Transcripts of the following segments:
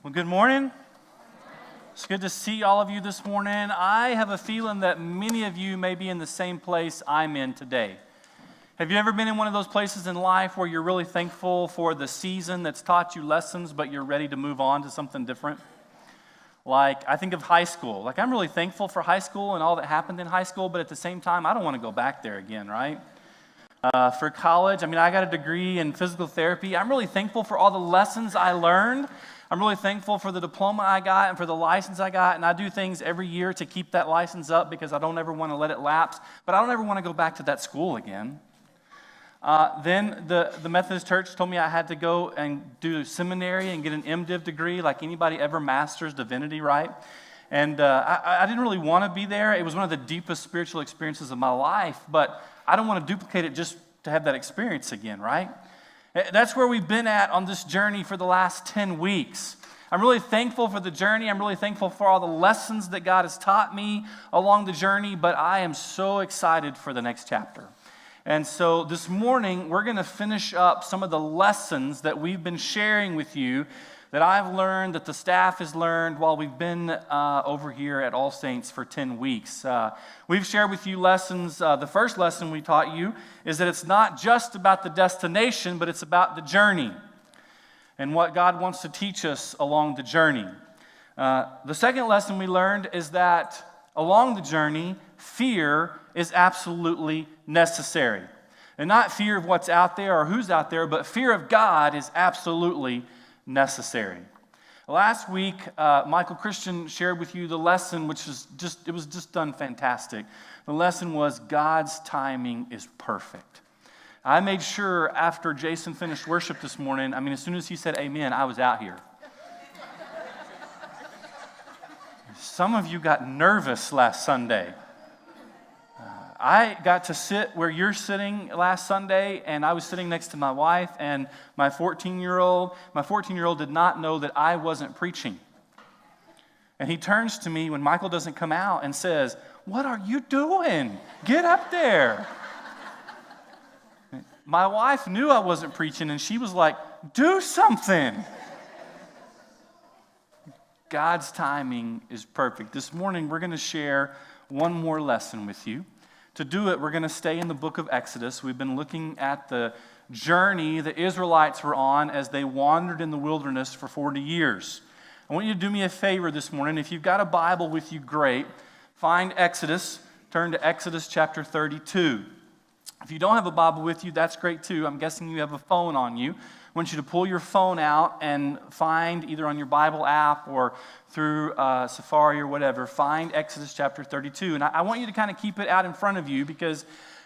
Well, good morning. It's good to see all of you this morning. I have a feeling that many of you may be in the same place I'm in today. Have you ever been in one of those places in life where you're really thankful for the season that's taught you lessons, but you're ready to move on to something different? Like, I think of high school. Like, I'm really thankful for high school and all that happened in high school, but at the same time, I don't want to go back there again, right? For college, I got a degree in physical therapy. I'm really thankful for all the lessons I learned. I'm really thankful for the diploma I got and for the license I got, and I do things every year to keep that license up because I don't ever want to let it lapse, but I don't ever want to go back to that school again. Then the Methodist Church told me I had to go and do seminary and get an MDiv degree like anybody ever masters divinity, right? And I didn't really want to be there. It was one of the deepest spiritual experiences of my life, but I don't want to duplicate it just to have that experience again, right? That's where we've been at on this journey for the last 10 weeks. I'm really thankful for the journey. I'm really thankful for all the lessons that God has taught me along the journey, but I am so excited for the next chapter. And so this morning, we're going to finish up some of the lessons that we've been sharing with you that I've learned, that the staff has learned while we've been over here at All Saints for 10 weeks. We've shared with you lessons. The first lesson we taught you is that it's not just about the destination, but it's about the journey and what God wants to teach us along the journey. The second lesson we learned is that along the journey, fear is absolutely necessary. And not fear of what's out there or who's out there, but fear of God is absolutely necessary. Last week, Michael Christian shared with you the lesson, which was just done fantastic. The lesson was God's timing is perfect. I made sure after Jason finished worship this morning, as soon as he said amen, I was out here. Some of you got nervous last Sunday. I got to sit where you're sitting last Sunday, and I was sitting next to my wife and my 14-year-old. My 14-year-old did not know that I wasn't preaching. And he turns to me when Michael doesn't come out and says, "What are you doing? Get up there." My wife knew I wasn't preaching, and she was like, "Do something." God's timing is perfect. This morning, we're going to share one more lesson with you. To do it, we're going to stay in the book of Exodus. We've been looking at the journey the Israelites were on as they wandered in the wilderness for 40 years. I want you to do me a favor this morning. If you've got a Bible with you, great. Find Exodus. Turn to Exodus chapter 32. If you don't have a Bible with you, that's great too. I'm guessing you have a phone on you. I want you to pull your phone out and find, either on your Bible app or through Safari or whatever, find Exodus chapter 32. And I want you to kind of keep it out in front of you because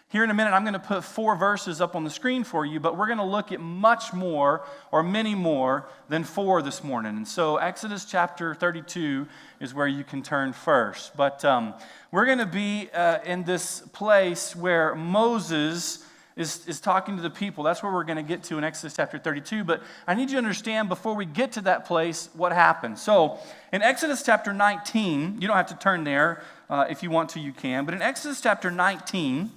here in a minute I'm going to put 4 verses up on the screen for you, but we're going to look at much more or many more than 4 this morning. And so Exodus chapter 32 is where you can turn first. But we're going to be in this place where Moses is talking to the people. That's where we're going to get to in Exodus chapter 32. But I need you to understand before we get to that place what happened. So in Exodus chapter 19, you don't have to turn there. If you want to, you can. But in Exodus chapter 19,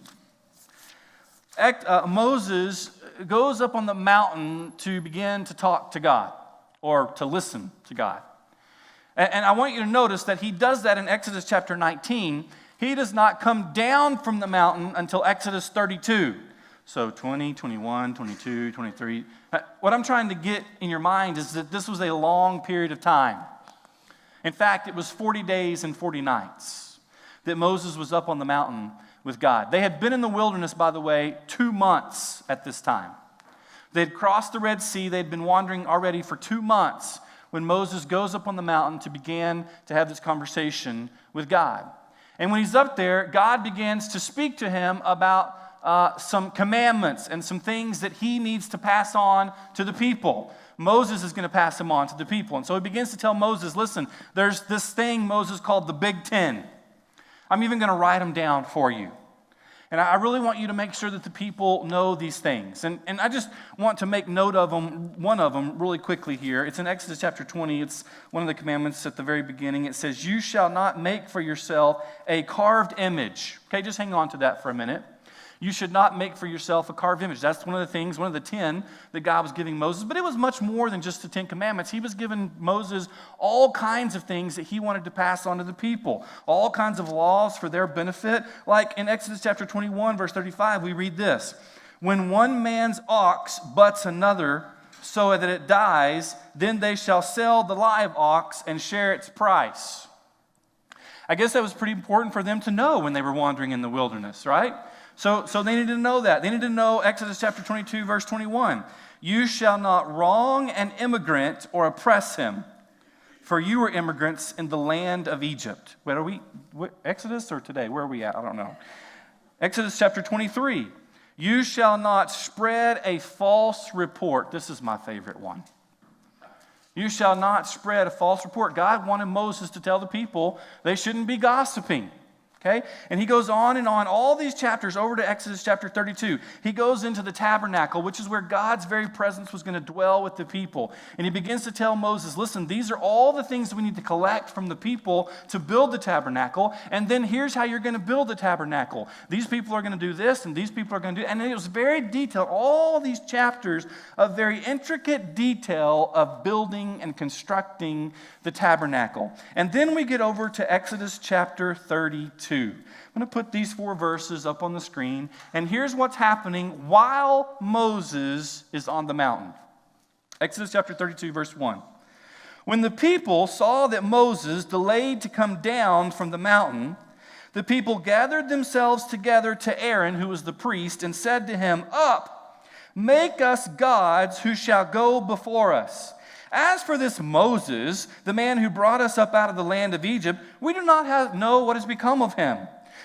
Moses goes up on the mountain to begin to talk to God or to listen to God. And I want you to notice that he does that in Exodus chapter 19. He does not come down from the mountain until Exodus 32. So 20, 21, 22, 23. What I'm trying to get in your mind is that this was a long period of time. In fact, it was 40 days and 40 nights that Moses was up on the mountain with God. They had been in the wilderness, by the way, 2 months at this time. They had crossed the Red Sea. They had been wandering already for 2 months when Moses goes up on the mountain to begin to have this conversation with God. And when he's up there, God begins to speak to him about some commandments and some things that he needs to pass on to the people. Moses is going to pass them on to the people. And so he begins to tell Moses, listen, there's this thing, Moses, called the Big Ten. I'm even going to write them down for you. And I really want you to make sure that the people know these things. And I just want to make note of them, one of them really quickly here. It's in Exodus chapter 20. It's one of the commandments at the very beginning. It says, "You shall not make for yourself a carved image." Okay, just hang on to that for a minute. You should not make for yourself a carved image. That's one of the things, one of the 10 that God was giving Moses. But it was much more than just the 10 commandments. He was giving Moses all kinds of things that he wanted to pass on to the people. All kinds of laws for their benefit. Like in Exodus chapter 21, verse 35, we read this. When one man's ox butts another so that it dies, then they shall sell the live ox and share its price. I guess that was pretty important for them to know when they were wandering in the wilderness, right? So they needed to know that. They needed to know Exodus chapter 22, verse 21. You shall not wrong an immigrant or oppress him, for you were immigrants in the land of Egypt. Where are we? Exodus or today? Where are we at? I don't know. Exodus chapter 23. You shall not spread a false report. This is my favorite one. You shall not spread a false report. God wanted Moses to tell the people they shouldn't be gossiping. Okay? And he goes on and on, all these chapters over to Exodus chapter 32. He goes into the tabernacle, which is where God's very presence was going to dwell with the people. And he begins to tell Moses, listen, these are all the things that we need to collect from the people to build the tabernacle. And then here's how you're going to build the tabernacle. These people are going to do this, and these people are going to do. And it was very detailed. All these chapters of very intricate detail of building and constructing the tabernacle. And then we get over to Exodus chapter 32. I'm going to put these 4 verses up on the screen, and here's what's happening while Moses is on the mountain. Exodus chapter 32, verse 1. When the people saw that Moses delayed to come down from the mountain, the people gathered themselves together to Aaron, who was the priest, and said to him, Up, make us gods who shall go before us. As for this Moses, the man who brought us up out of the land of Egypt, we do not know what has become of him.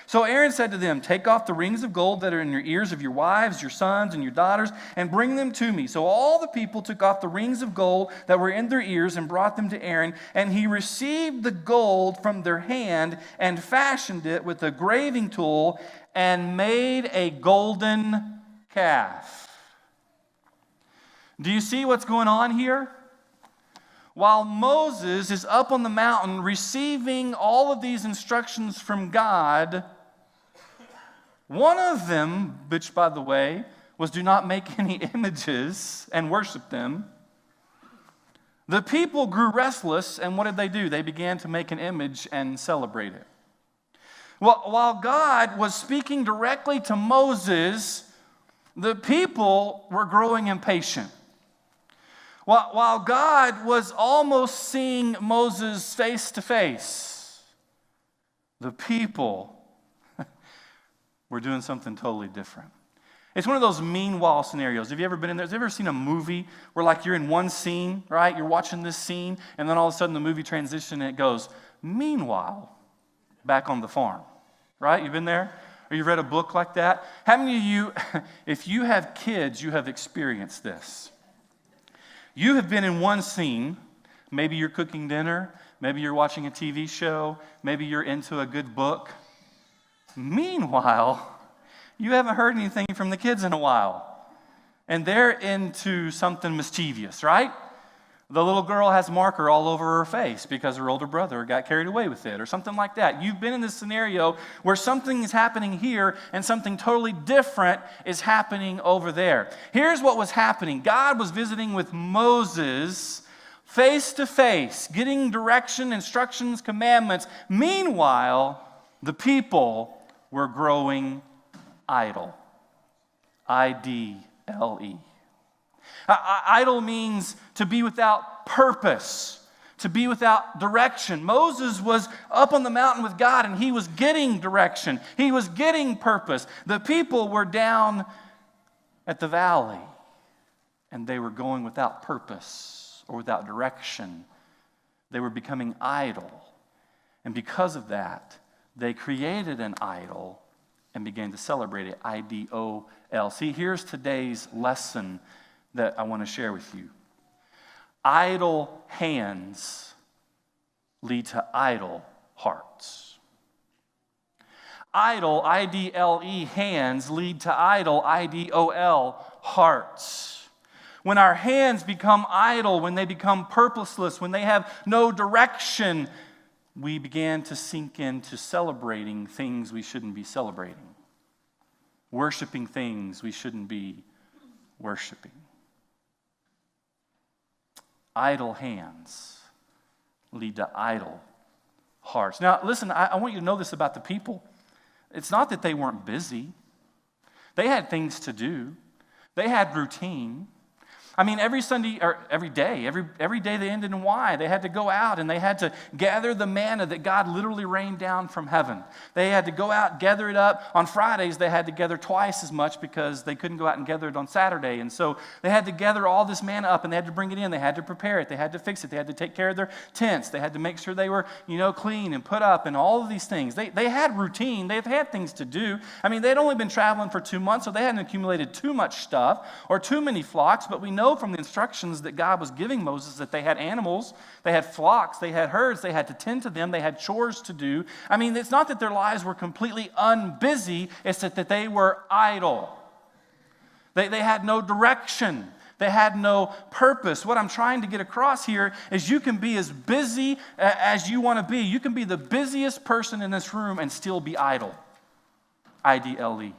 So Aaron said to them, Take off the rings of gold that are in your ears of your wives, your sons, and your daughters, and bring them to me. So all the people took off the rings of gold that were in their ears and brought them to Aaron, and he received the gold from their hand and fashioned it with a graving tool and made a golden calf. Do you see what's going on here? While Moses is up on the mountain receiving all of these instructions from God, one of them, which by the way, was do not make any images and worship them. The people grew restless, and what did they do? They began to make an image and celebrate it. Well, while God was speaking directly to Moses, the people were growing impatient. While God was almost seeing Moses face to face, the people were doing something totally different. It's one of those meanwhile scenarios. Have you ever been in there? Have you ever seen a movie where like you're in one scene, right? You're watching this scene, and then all of a sudden the movie transitions and it goes, meanwhile, back on the farm, right? You've been there? Or you've read a book like that? How many of you, if you have kids, you have experienced this? You have been in one scene, maybe you're cooking dinner, maybe you're watching a TV show, maybe you're into a good book. Meanwhile, you haven't heard anything from the kids in a while, and they're into something mischievous, right? The little girl has marker all over her face because her older brother got carried away with it or something like that. You've been in this scenario where something is happening here and something totally different is happening over there. Here's what was happening. God was visiting with Moses face to face, getting direction, instructions, commandments. Meanwhile, the people were growing idle. I-D-L-E. Idle means to be without purpose, to be without direction. Moses was up on the mountain with God, and he was getting direction. He was getting purpose. The people were down at the valley, and they were going without purpose or without direction. They were becoming idle. And because of that, they created an idol and began to celebrate it, I-D-O-L. See, here's today's lesson that I want to share with you. Idle hands lead to idle hearts. Idle, I-D-L-E, hands lead to idle, I-D-O-L, hearts. When our hands become idle, when they become purposeless, when they have no direction, we began to sink into celebrating things we shouldn't be celebrating. worshiping things we shouldn't be worshiping. Idle hands lead to idle hearts. Now, listen, I want you to know this about the people. It's not that they weren't busy. They had things to do. They had routine. I mean, every Sunday, or every day they ended in Y. They had to go out and they had to gather the manna that God literally rained down from heaven. They had to go out and gather it up. On Fridays, they had to gather twice as much because they couldn't go out and gather it on Saturday. And so they had to gather all this manna up and they had to bring it in. They had to prepare it. They had to fix it. They had to take care of their tents. They had to make sure they were, clean and put up and all of these things. They had routine. They've had things to do. I mean, they'd only been traveling for 2 months, so they hadn't accumulated too much stuff or too many flocks, but we know from the instructions that God was giving Moses that they had animals, they had flocks, they had herds, they had to tend to them, they had chores to do. I mean, it's not that their lives were completely unbusy, it's that they were idle. They had no direction. They had no purpose. What I'm trying to get across here is you can be as busy as you want to be. You can be the busiest person in this room and still be idle. I-D-L-E.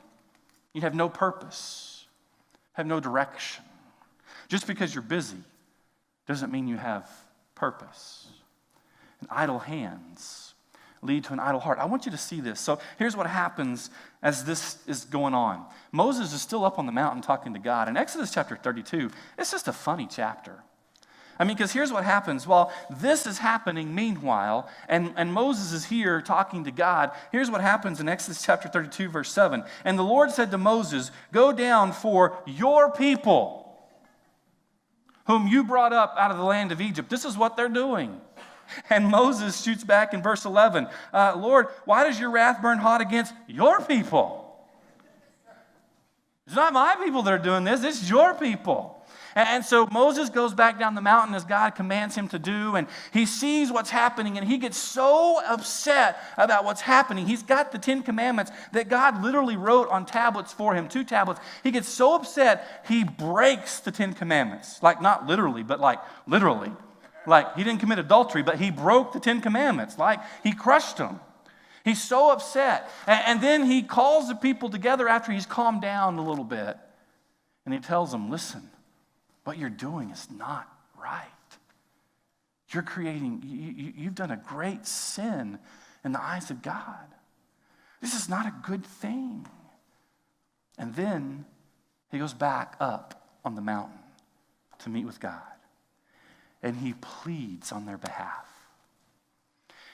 You have no purpose, have no direction. Just because you're busy doesn't mean you have purpose. And idle hands lead to an idle heart. I want you to see this. So here's what happens as this is going on. Moses is still up on the mountain talking to God. In Exodus chapter 32, it's just a funny chapter. I mean, because here's what happens. While this is happening meanwhile, and Moses is here talking to God, here's what happens in Exodus chapter 32, verse 7. And the Lord said to Moses, "Go down, for your people, whom you brought up out of the land of Egypt." This is what they're doing. And Moses shoots back in verse 11, "Lord, why does your wrath burn hot against your people?" It's not my people that are doing this, it's your people. And so Moses goes back down the mountain as God commands him to do, and he sees what's happening, and he gets so upset about what's happening. He's got the 10 Commandments that God literally wrote on tablets for him, 2 tablets. He gets so upset, he breaks the 10 Commandments. Like, not literally, but like literally. Like, he didn't commit adultery, but he broke the 10 Commandments. Like, he crushed them. He's so upset. And then he calls the people together after he's calmed down a little bit, and he tells them, "Listen, what you're doing is not right. You've done a great sin in the eyes of God. This is not a good thing." And then he goes back up on the mountain to meet with God. And he pleads on their behalf.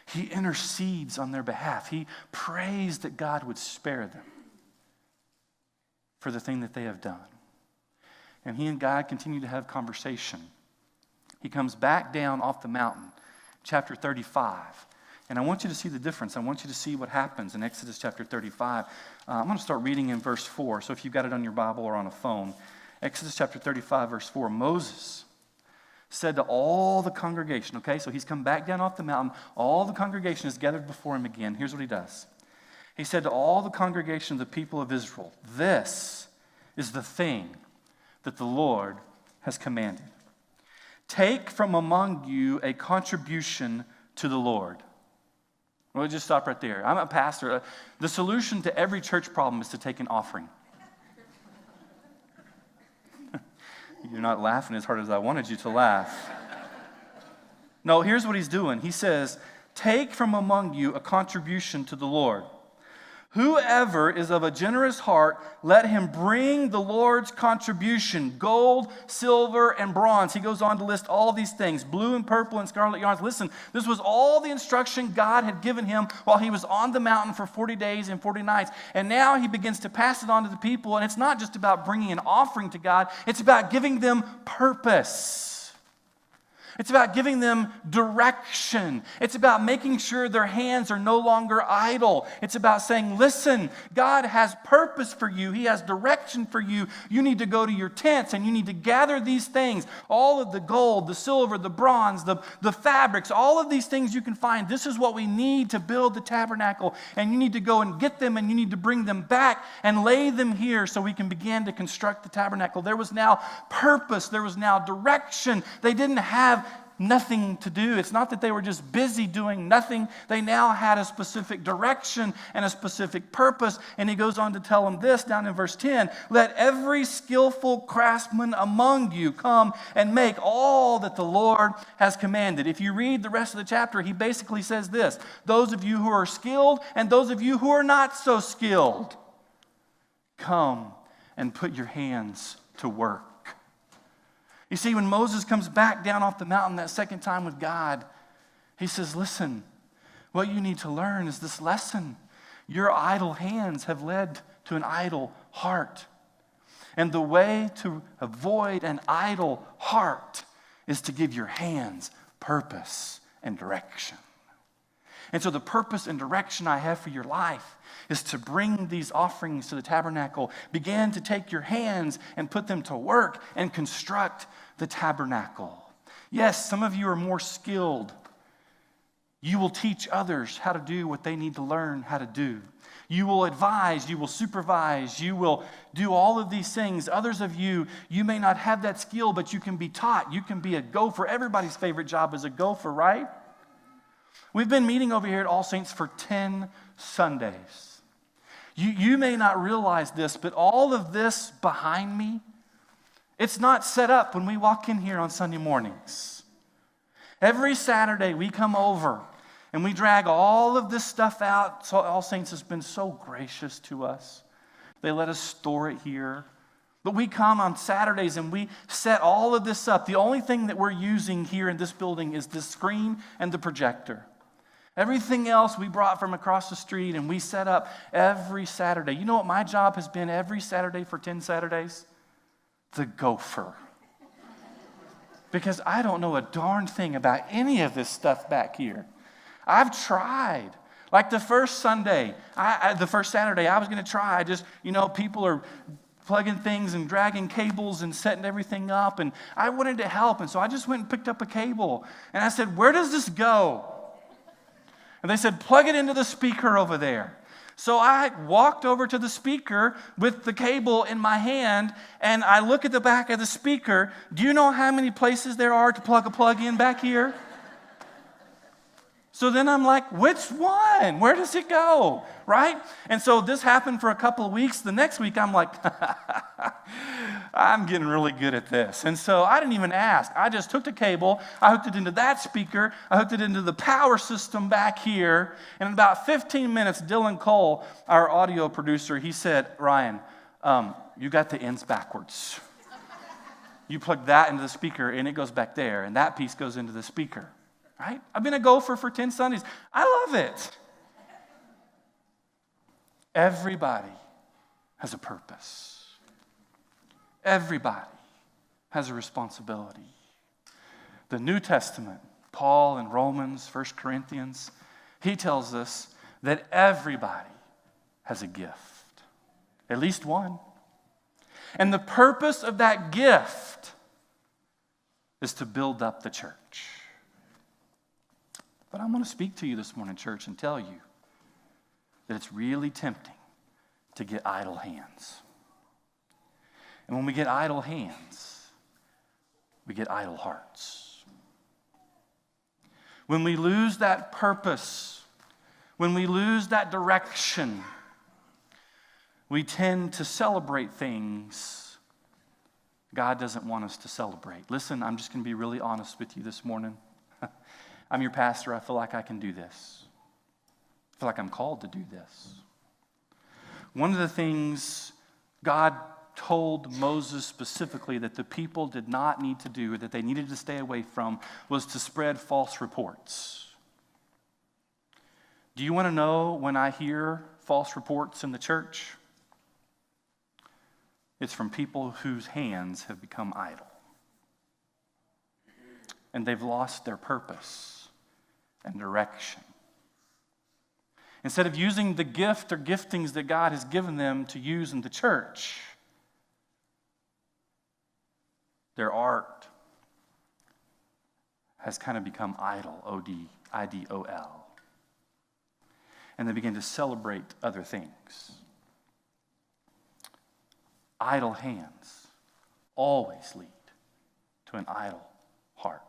He intercedes on their behalf. He prays that God would spare them for the thing that they have done. And he and God continue to have conversation. He comes back down off the mountain, chapter 35. And I want you to see the difference. I want you to see what happens in Exodus chapter 35. I'm going to start reading in verse 4. So if you've got it on your Bible or on a phone, Exodus chapter 35, verse 4. Moses said to all the congregation, okay, so he's come back down off the mountain. All the congregation is gathered before him again. Here's what he does. He said to all the congregation of the people of Israel, "This is the thing that the Lord has commanded. Take from among you a contribution to the Lord." We'll just stop right there. I'm a pastor. The solution to every church problem is to take an offering. You're not laughing as hard as I wanted you to laugh. No, here's what he's doing. He says, "Take from among you a contribution to the Lord. Whoever is of a generous heart, let him bring the Lord's contribution, gold, silver, and bronze." He goes on to list all these things, blue and purple and scarlet yarns. Listen, this was all the instruction God had given him while he was on the mountain for 40 days and 40 nights. And now he begins to pass it on to the people. And it's not just about bringing an offering to God. It's about giving them purpose. It's about giving them direction. It's about making sure their hands are no longer idle. It's about saying, "Listen, God has purpose for you. He has direction for you. You need to go to your tents and you need to gather these things. All of the gold, the silver, the bronze, the fabrics, all of these things you can find. This is what we need to build the tabernacle. And you need to go and get them and you need to bring them back and lay them here so we can begin to construct the tabernacle." There was now purpose. There was now direction. They didn't have nothing to do. It's not that they were just busy doing nothing. They now had a specific direction and a specific purpose. And he goes on to tell them this down in verse 10. Let every skillful craftsman among you come and make all that the Lord has commanded. If you read the rest of the chapter, he basically says this. Those of you who are skilled and those of you who are not so skilled, come and put your hands to work. You see, when Moses comes back down off the mountain that second time with God, he says, listen, what you need to learn is this lesson. Your idle hands have led to an idle heart. And the way to avoid an idle heart is to give your hands purpose and direction. And so the purpose and direction I have for your life is to bring these offerings to the tabernacle. Begin to take your hands and put them to work and construct the tabernacle. Yes, some of you are more skilled. You will teach others how to do what they need to learn how to do. You will advise, you will supervise, you will do all of these things. Others of you, you may not have that skill, but you can be taught. You can be a gopher. Everybody's favorite job is a gopher, right? We've been meeting over here at All Saints for 10 Sundays. You may not realize this, but all of this behind me, it's not set up when we walk in here on Sunday mornings. Every Saturday we come over and we drag all of this stuff out. So All Saints has been so gracious to us. They let us store it here. But we come on Saturdays and we set all of this up. The only thing that we're using here in this building is the screen and the projector. Everything else we brought from across the street and we set up every Saturday. You know what my job has been every Saturday for 10 Saturdays? The gopher. Because I don't know a darn thing about any of this stuff back here. I've tried. Like the first Saturday, I was going to try. People are plugging things and dragging cables and setting everything up. And I wanted to help. And so I just went and picked up a cable. And I said, where does this go? And they said, plug it into the speaker over there. So I walked over to the speaker with the cable in my hand, and I look at the back of the speaker. Do you know how many places there are to plug a plug in back here? So then I'm like, which one? Where does it go? Right? And so this happened for a couple of weeks. The next week, I'm like, I'm getting really good at this. And so I didn't even ask. I just took the cable. I hooked it into that speaker. I hooked it into the power system back here. And in about 15 minutes, Dylan Cole, our audio producer, he said, Ryan, you got the ends backwards. You plug that into the speaker, and it goes back there. And that piece goes into the speaker. Right? I've been a gopher for 10 Sundays. I love it. Everybody has a purpose. Everybody has a responsibility. The New Testament, Paul in Romans, 1 Corinthians, he tells us that everybody has a gift. At least one. And the purpose of that gift is to build up the church. But I'm going to speak to you this morning, church, and tell you that it's really tempting to get idle hands. And when we get idle hands, we get idle hearts. When we lose that purpose, when we lose that direction, we tend to celebrate things God doesn't want us to celebrate. Listen, I'm just going to be really honest with you this morning. I'm your pastor. I feel like I can do this. I feel like I'm called to do this. One of the things God told Moses specifically that the people did not need to do, that they needed to stay away from, was to spread false reports. Do you want to know when I hear false reports in the church? It's from people whose hands have become idle. And they've lost their purpose and direction. Instead of using the gift or giftings that God has given them to use in the church, their art has kind of become idle, O-D-I-D-O-L. And they begin to celebrate other things. Idle hands always lead to an idle heart.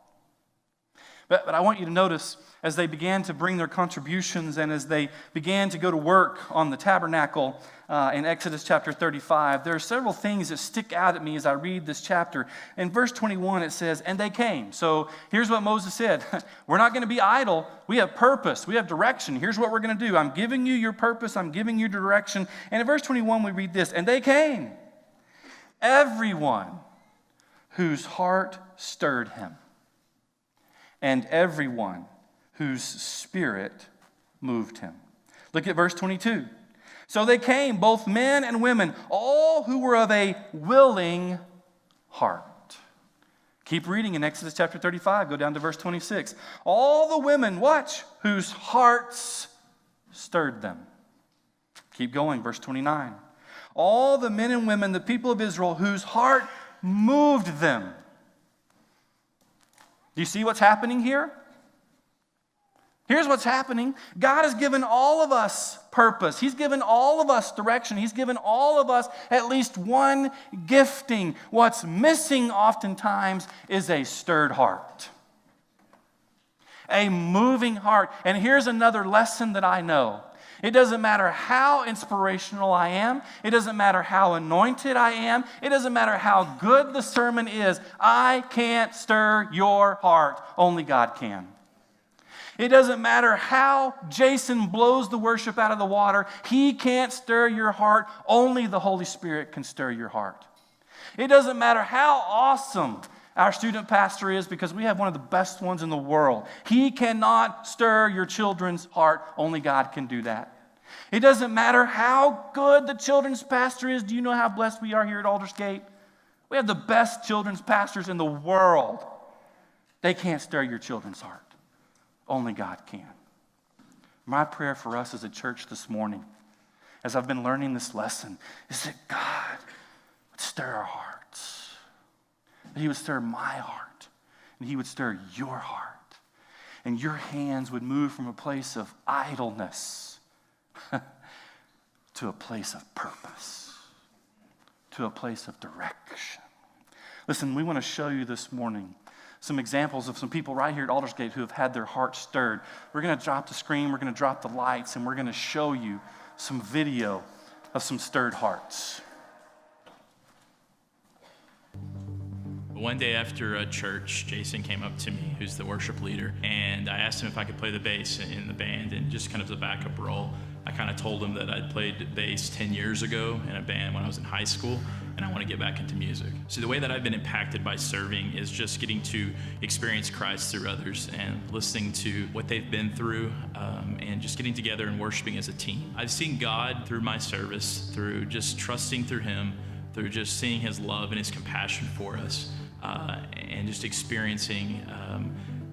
But I want you to notice, as they began to bring their contributions and as they began to go to work on the tabernacle in Exodus chapter 35, there are several things that stick out at me as I read this chapter. In verse 21, it says, and they came. So here's what Moses said. We're not going to be idle. We have purpose. We have direction. Here's what we're going to do. I'm giving you your purpose. I'm giving you direction. And in verse 21, we read this, and they came. Everyone whose heart stirred him, and everyone whose spirit moved him. Look at verse 22. So they came, both men and women, all who were of a willing heart. Keep reading in Exodus chapter 35. Go down to verse 26. All the women, watch, whose hearts stirred them. Keep going, verse 29. All the men and women, the people of Israel, whose heart moved them. Do you see what's happening here? Here's what's happening. God has given all of us purpose. He's given all of us direction. He's given all of us at least one gifting. What's missing oftentimes is a stirred heart, a moving heart. And here's another lesson that I know. It doesn't matter how inspirational I am. It doesn't matter how anointed I am. It doesn't matter how good the sermon is. I can't stir your heart. Only God can. It doesn't matter how Jason blows the worship out of the water. He can't stir your heart. Only the Holy Spirit can stir your heart. It doesn't matter how awesome our student pastor is, because we have one of the best ones in the world. He cannot stir your children's heart. Only God can do that. It doesn't matter how good the children's pastor is. Do you know how blessed we are here at Aldersgate? We have the best children's pastors in the world. They can't stir your children's heart. Only God can. My prayer for us as a church this morning, as I've been learning this lesson, is that God would stir our hearts. That He would stir my heart. And He would stir your heart. And your hands would move from a place of idleness to a place of purpose, to a place of direction. Listen, we want to show you this morning some examples of some people right here at Aldersgate who have had their hearts stirred. We're going to drop the screen, we're going to drop the lights, and we're going to show you some video of some stirred hearts. One day after a church, Jason came up to me, who's the worship leader, and I asked him if I could play the bass in the band, and just kind of the backup role. I kind of told him that I'd played bass 10 years ago in a band when I was in high school, and I want to get back into music. So the way that I've been impacted by serving is just getting to experience Christ through others and listening to what they've been through, and just getting together and worshiping as a team. I've seen God through my service, through just trusting through Him, through just seeing His love and His compassion for us, and just experiencing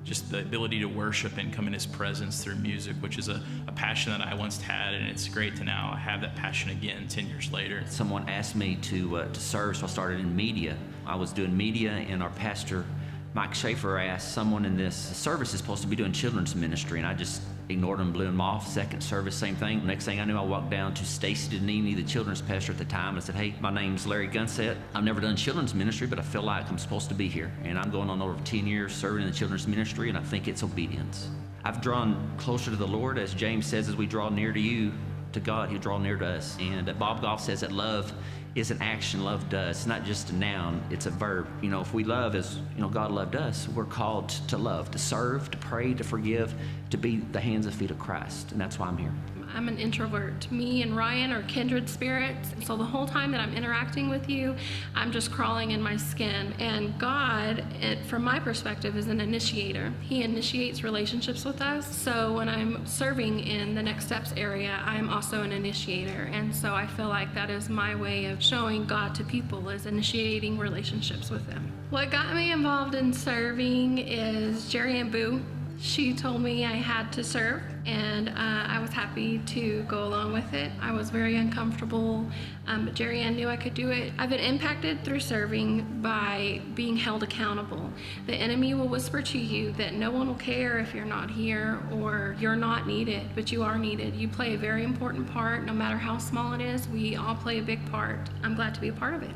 just the ability to worship and come in His presence through music, which is a passion that I once had, and it's great to now have that passion again 10 years later. Someone asked me to serve, so I started in media. I was doing media, and our pastor, Mike Schaefer, asked someone in this service is supposed to be doing children's ministry, and I just ignored him, blew him off. Second service, same thing. Next thing I knew, I walked down to Stacy Denini, the children's pastor at the time, and I said, hey, my name's Larry GUNSET. I've never done children's ministry, but I feel like I'm supposed to be here. And I'm going on over 10 years serving in the children's ministry, and I think it's obedience. I've drawn closer to the Lord, as James says, as we draw near to you, to God, He'll draw near to us. And Bob Goff says that love is an action. Love does. It's not just a noun, it's a verb. You know, if we love as, God loved us, we're called to love, to serve, to pray, to forgive, to be the hands and feet of Christ. And that's why I'm here. I'm an introvert. Me and Ryan are kindred spirits. So the whole time that I'm interacting with you, I'm just crawling in my skin. And God, from my perspective, is an initiator. He initiates relationships with us. So when I'm serving in the Next Steps area, I'm also an initiator. And so I feel like that is my way of showing God to people, is initiating relationships with them. What got me involved in serving is Jerry and Boo. She told me I had to serve, and I was happy to go along with it. I was very uncomfortable, but Jerry Ann knew I could do it. I've been impacted through serving by being held accountable. The enemy will whisper to you that no one will care if you're not here or you're not needed, but you are needed. You play a very important part, no matter how small it is. We all play a big part. I'm glad to be a part of it.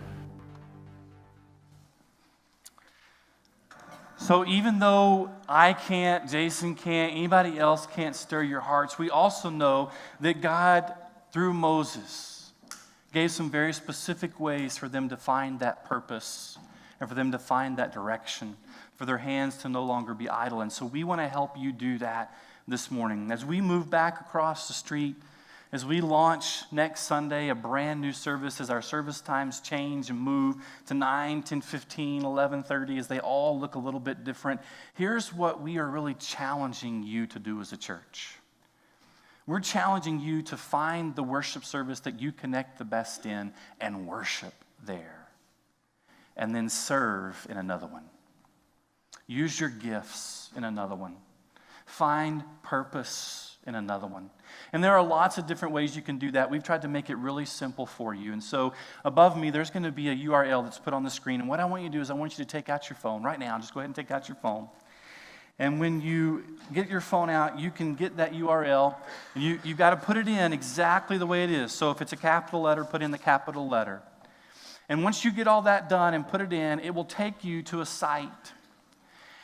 So even though I can't, Jason can't, anybody else can't stir your hearts, we also know that God, through Moses, gave some very specific ways for them to find that purpose and for them to find that direction, for their hands to no longer be idle. And so we want to help you do that this morning. As we move back across the street, as we launch next Sunday a brand new service, as our service times change and move to 9, 10, 15, 11:30, as they all look a little bit different, here's what we are really challenging you to do as a church. We're challenging you to find the worship service that you connect the best in and worship there. And then serve in another one. Use your gifts in another one. Find purpose in another one. And there are lots of different ways you can do that. We've tried to make it really simple for you. And so above me, there's going to be a URL that's put on the screen. And what I want you to do is I want you to take out your phone right now. Just go ahead and take out your phone. And when you get your phone out, you can get that URL. You've got to put it in exactly the way it is. So if it's a capital letter, put in the capital letter. And once you get all that done and put it in, it will take you to a site.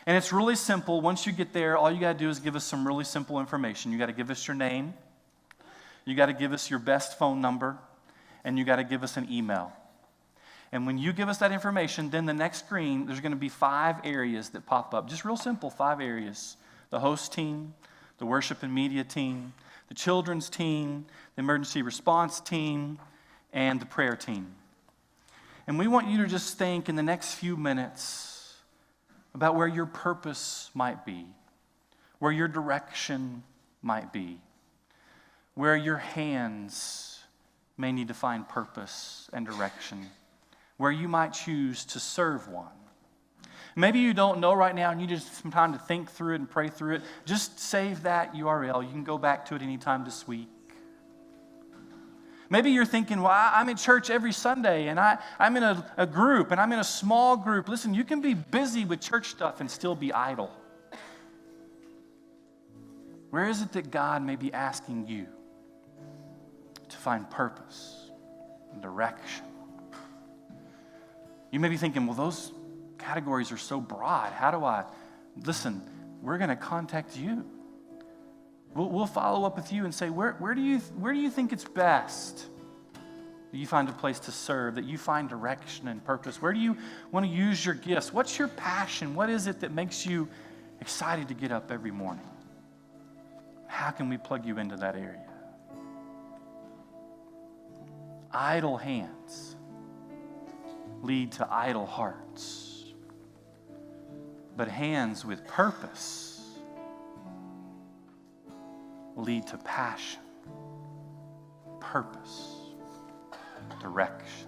And it's really simple. Once you get there, all you got to do is give us some really simple information. You got to give us your name. You got to give us your best phone number. And you got to give us an email. And when you give us that information, then the next screen, there's going to be 5 areas that pop up. Just real simple, 5 areas. The host team, the worship and media team, the children's team, the emergency response team, and the prayer team. And we want you to just think in the next few minutes about where your purpose might be, where your direction might be, where your hands may need to find purpose and direction, where you might choose to serve one. Maybe you don't know right now and you just have some time to think through it and pray through it. Just save that URL. You can go back to it anytime this week. Maybe you're thinking, well, I'm in church every Sunday, and I'm in a group, and I'm in a small group. Listen, you can be busy with church stuff and still be idle. Where is it that God may be asking you to find purpose and direction? You may be thinking, well, those categories are so broad. How do I? Listen, we're going to contact you. We'll follow up with you and say, where do you think it's best that you find a place to serve, that you find direction and purpose? Where do you want to use your gifts? What's your passion? What is it that makes you excited to get up every morning? How can we plug you into that area? Idle hands lead to idle hearts, but hands with purpose lead to passion, purpose, direction.